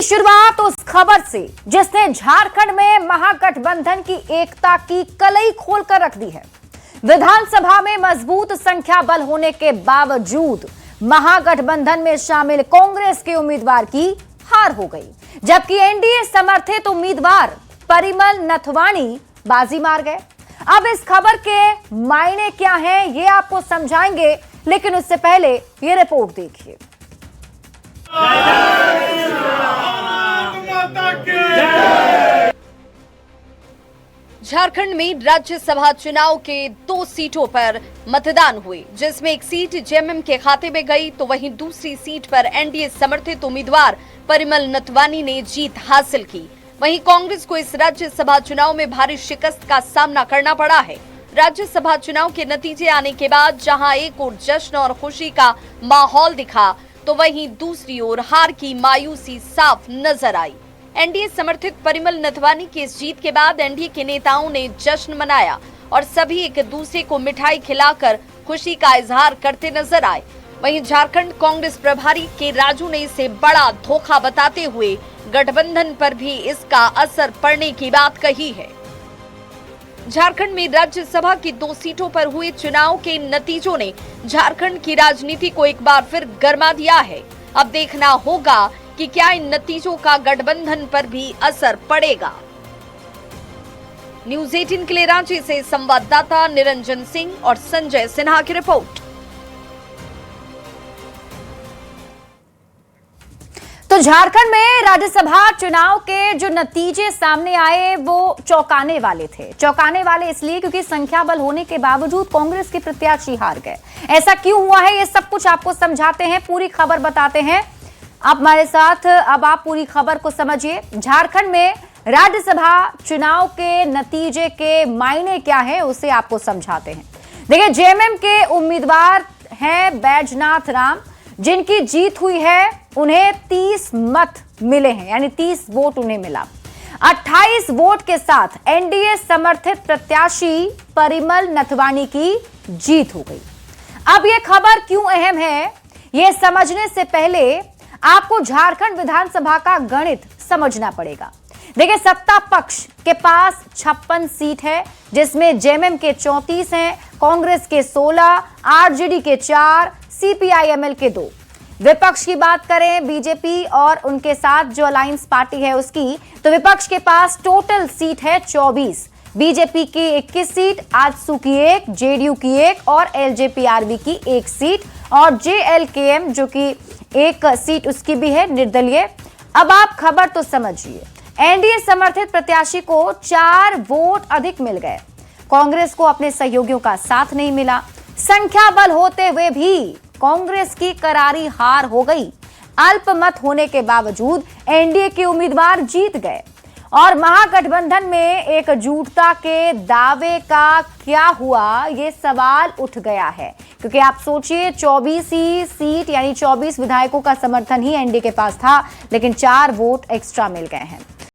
शुरुआत उस खबर से जिसने झारखंड में महागठबंधन की एकता की कलई खोलकर रख दी है। विधानसभा में मजबूत संख्या बल होने के बावजूद महागठबंधन में शामिल कांग्रेस के उम्मीदवार की हार हो गई, जबकि एनडीए समर्थित उम्मीदवार परिमल नथवानी बाजी मार गए। अब इस खबर के मायने क्या हैं, ये आपको समझाएंगे, लेकिन उससे पहले ये रिपोर्ट देखिए। झारखंड में राज्यसभा चुनाव के 2 सीटों पर मतदान हुए, जिसमें एक सीट जेएमएम के खाते में गई, तो वहीं दूसरी सीट पर एनडीए समर्थित उम्मीदवार परिमल नथवानी ने जीत हासिल की। वहीं कांग्रेस को इस राज्यसभा चुनाव में भारी शिकस्त का सामना करना पड़ा है। राज्यसभा चुनाव के नतीजे आने के बाद जहां एक ओर जश्न और खुशी का माहौल दिखा, तो वहीं दूसरी ओर हार की मायूसी साफ नजर आई। एनडीए समर्थित परिमल नथवानी की इस जीत के बाद एनडीए के नेताओं ने जश्न मनाया और सभी एक दूसरे को मिठाई खिलाकर खुशी का इजहार करते नजर आए। वहीं झारखंड कांग्रेस प्रभारी के राजू ने इसे बड़ा धोखा बताते हुए गठबंधन पर भी इसका असर पड़ने की बात कही है। झारखंड में राज्यसभा की 2 सीटों पर हुए चुनाव के नतीजों ने झारखंड की राजनीति को एक बार फिर गरमा दिया है। अब देखना होगा कि क्या इन नतीजों का गठबंधन पर भी असर पड़ेगा। न्यूज़ 18 के लिए रांची से संवाददाता निरंजन सिंह और संजय सिन्हा की रिपोर्ट। तो झारखंड में राज्यसभा चुनाव के जो नतीजे सामने आए वो चौंकाने वाले थे। चौंकाने वाले इसलिए क्योंकि संख्या बल होने के बावजूद कांग्रेस के प्रत्याशी हार गए। ऐसा क्यों हुआ है, ये सब कुछ आपको समझाते हैं, पूरी खबर बताते हैं। आप हमारे साथ, अब आप पूरी खबर को समझिए। झारखंड में राज्यसभा चुनाव के नतीजे के मायने क्या है, उसे आपको समझाते हैं। देखिए, जेएमएम के उम्मीदवार हैं बैजनाथ राम, जिनकी जीत हुई है। उन्हें 30 मत मिले हैं, यानी 30 वोट उन्हें मिला। 28 वोट के साथ एनडीए समर्थित प्रत्याशी परिमल नथवानी की जीत हो गई। अब यह खबर क्यों अहम है, यह समझने से पहले आपको झारखंड विधानसभा का गणित समझना पड़ेगा। देखिए, सत्ता पक्ष के पास 56 सीट है, जिसमें जेएमएम के 34 हैं, कांग्रेस के 16, आरजेडी के 4, सीपीआईएमएल के 2। विपक्ष की बात करें, बीजेपी और उनके साथ जो अलायंस पार्टी है उसकी, तो विपक्ष के पास टोटल सीट है 24। बीजेपी की 21 सीट, आजसू की 1, जेडीयू की 1 और एलजेपीआरबी की 1 सीट, और जेएलकेएम जो कि 1 सीट उसकी भी है, निर्दलीय। अब आप खबर तो समझिए। एनडीए समर्थित प्रत्याशी को 4 वोट अधिक मिल गए। कांग्रेस को अपने सहयोगियों का साथ नहीं मिला। संख्या बल होते हुए भी कांग्रेस की करारी हार हो गई। अल्पमत होने के बावजूद एनडीए के उम्मीदवार जीत गए और महागठबंधन में एकजुटता के दावे का क्या हुआ, ये सवाल उठ गया है। क्योंकि आप सोचिए, 24 ही सीट यानी 24 विधायकों का समर्थन ही एनडीए के पास था, लेकिन 4 वोट एक्स्ट्रा मिल गए हैं।